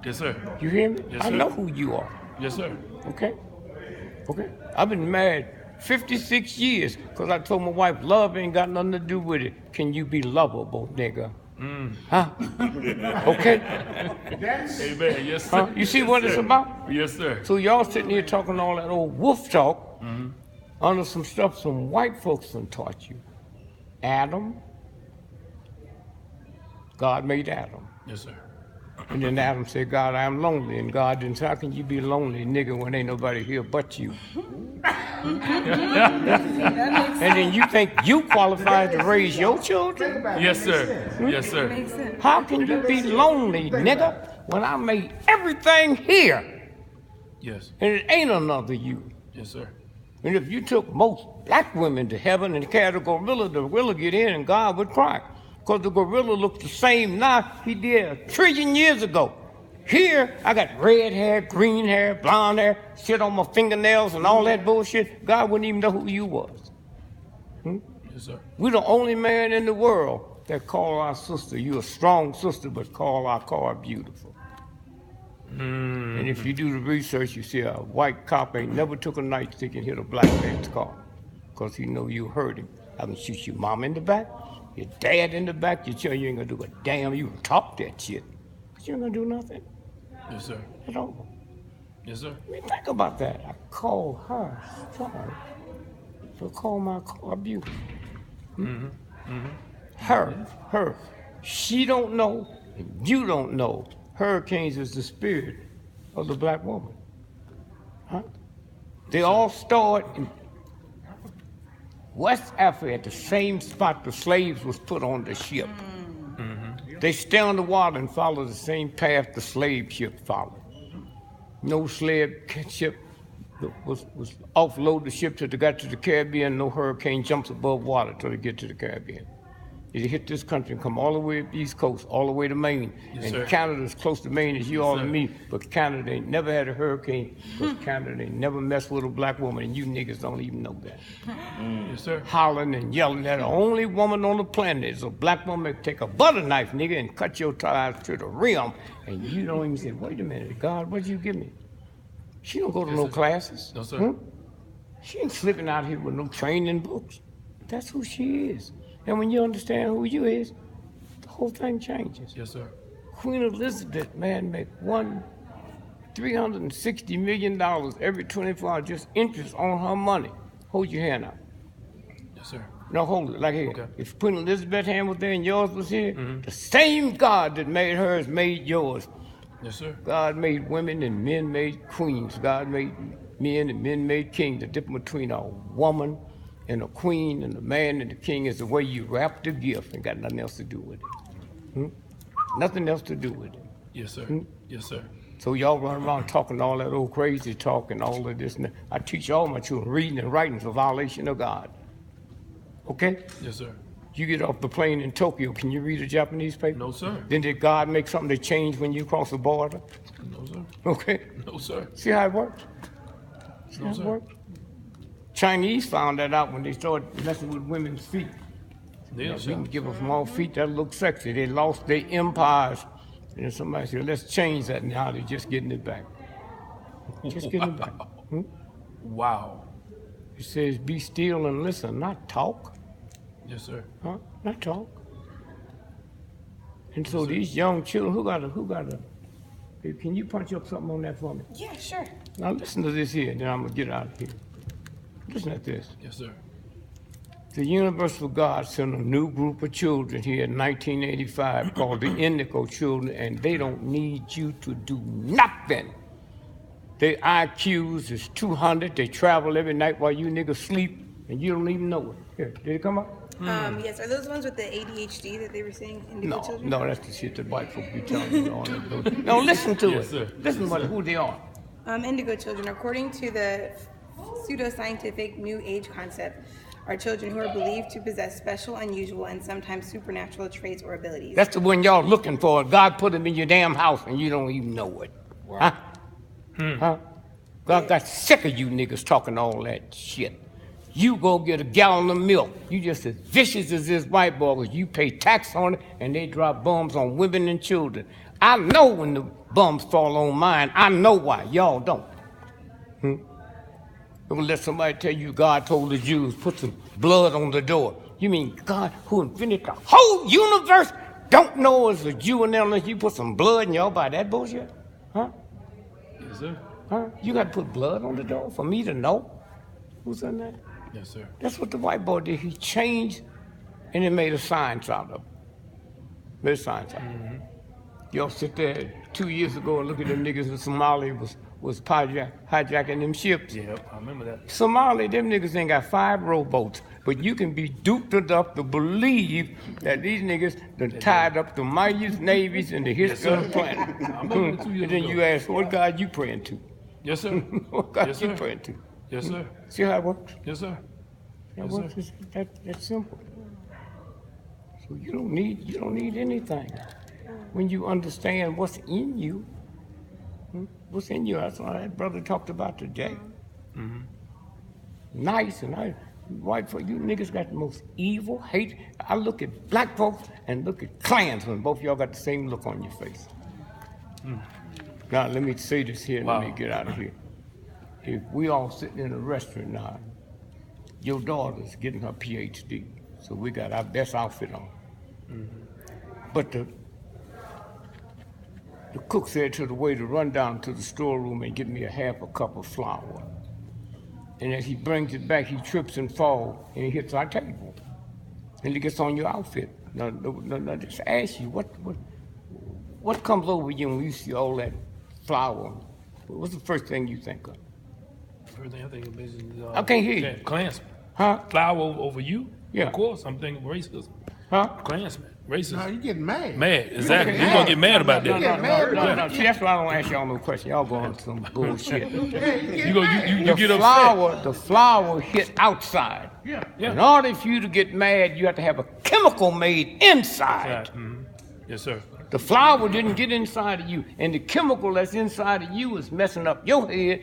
Yes, sir. You hear me? Yes, I sir. know who you are. Yes, sir. Okay? Okay? I've been married 56 years because I told my wife, love ain't got nothing to do with it. Can you be lovable, nigga? Huh? Okay? Amen. Yes, sir. Huh? You see Yes, what sir. it's about? Yes, sir. So y'all sitting here talking all that old wolf talk under some stuff some white folks done taught you. Adam, God made Adam. Yes, sir. And then Adam said, God, I'm lonely. And God didn't say, how can you be lonely, nigga, when ain't nobody here but you? And then you think you qualified to raise your children? Yes, sir. Yes, sir. How can you be lonely, nigga, when I made everything here Yes. and it ain't another you? Yes, sir. And if you took most black women to heaven and carried a gorilla, the gorilla get in and God would cry. Because the gorilla looks the same now he did 1 trillion years ago. Here, I got red hair, green hair, blonde hair, shit on my fingernails and all that bullshit. God wouldn't even know who you was. Yes, sir. We're the only man in the world that call our sister, you a strong sister, but call our car beautiful. And if you do the research, you see a white cop ain't never took a nightstick and hit a black man's car because he know you hurt him. I can shoot your mom in the back, your dad in the back, you tell you ain't gonna do a damn, you can talk that shit, but you ain't gonna do nothing Yes, sir. at all. Yes, sir. I mean, think about that. I call her strong, so call my car beautiful. Her. She don't know, and you don't know. Hurricanes is the spirit of the black woman. Huh? They all start in West Africa at the same spot the slaves was put on the ship. They stay on the water and follow the same path the slave ship followed. No slave ship was offload the ship till they got to the Caribbean. No hurricane jumps above water till they get to the Caribbean. They hit this country and come all the way up the East Coast, all the way to Maine. Yes, and sir. Canada's close to Maine as you Yes, all sir. and me, but Canada ain't never had a hurricane because Canada ain't never messed with a black woman, and you niggas don't even know that. Yes, sir. Hollering and yelling that the only woman on the planet is a black woman that take a butter knife, nigga, and cut your tires to the rim, and you don't even say, wait a minute, God, what'd you give me? She don't go to Yes, no sir. classes. No, sir. She ain't slipping out here with no training books. That's who she is. And when you understand who you is, the whole thing changes. Yes, sir. Queen Elizabeth, man, make $360 million every 24 hours just interest on her money. Hold your hand out. Yes, sir. No, hold it like here. Okay. If Queen Elizabeth's hand was there and yours was here, the same God that made hers made yours. Yes, sir. God made women and men made queens. God made men and men made kings. The difference between a woman and a queen and a man and the king is the way you wrap the gift and got nothing else to do with it. Nothing else to do with it. Yes, sir. Yes, sir. So y'all run around talking all that old crazy talk and all of this. And that. I teach all my children reading and writing is a violation of God. Okay? Yes, sir. You get off the plane in Tokyo, can you read a Japanese paper? No, sir. Then did God make something to change when you cross the border? No, sir. Okay? No, sir. See how it works? See No, how it sir. works? Chinese found that out when they started messing with women's feet. Yeah, We sir. can give them small feet that look sexy. They lost their empires. And then somebody said, let's change that now. They're just getting it back. Just getting it back. Wow. It says, be still and listen, not talk. Yes, sir. Huh? Not talk. And so these young children, who got a, hey, can you punch up something on that for me? Yeah, sure. Now listen to this here, then I'm gonna get out of here. Listen at this. Yes, sir. The Universal God sent a new group of children here in 1985 called the Indigo Children, and they don't need you to do nothing. Their IQs is 200. They travel every night while you niggas sleep, and you don't even know it. Here, did it come up? Yes, are those ones with the ADHD that they were saying? Indigo No, children? no, that's the shit that white folk be telling you all that. No, listen to Yes, it. sir. Listen to who they are. Indigo children, according to the pseudoscientific New Age concept, are children who are believed to possess special, unusual, and sometimes supernatural traits or abilities. That's the one y'all looking for. God put them in your damn house, and you don't even know it. Huh? Huh? God got sick of you niggas talking all that shit. You go get a gallon of milk. You just as vicious as this white boy, 'cause you pay tax on it, and they drop bombs on women and children. I know when the bums fall on mine. I know why. Y'all don't. Don't let somebody tell you God told the Jews, put some blood on the door. You mean God, who invented the whole universe, don't know as a Jew and unless you put some blood in y'all by that bullshit? Huh? Yes, sir. Huh? You got to put blood on the door for me to know who's in there? Yes, sir. That's what the white boy did. He changed and he made a science out of it. Made a science out of it. Y'all sit there 2 years ago and look at them niggas in Somalia was hijacking them ships. Yep, I remember that. Somalia, them niggas ain't got 5 rowboats, but you can be duped enough to believe that these niggas done tied up the mightiest navies in the history of the planet. I remember that 2 years And then ago. you ask, what God you praying to? Yes, sir. What God Yes, you sir. praying to? Yes, sir. See how it works? Yes, sir. That Yes, works. sir. That's simple. So you don't need anything. When you understand what's in you, what's in you, that's what that brother talked about today. Nice and white folks, you niggas got the most evil hate. I look at black folks and look at Klansmen. Both of y'all got the same look on your face. Now let me say this here and let me get out of here. If we all sitting in a restaurant now, your daughter's getting her PhD, so we got our best outfit on. But the cook said to the waiter, run down to the storeroom and get me a half a cup of flour. And as he brings it back, he trips and falls, and he hits our table. And it gets on your outfit. Now just ask you, what comes over you when you see all that flour? What's the first thing you think of? First thing I think of basically. I can't hear you. Klansman. Huh? Flower over you? Yeah. Of course, I'm thinking racism. Huh? Klansman. Racism. No, you getting mad. Mad, exactly. You're going to get mad about No, that. no. See, that's why I don't ask y'all no question. Y'all go on some bullshit. You get upset. The flour hit outside. Yeah. In order for you to get mad, you have to have a chemical made inside. Yes, sir. The flour didn't get inside of you, and the chemical that's inside of you is messing up your head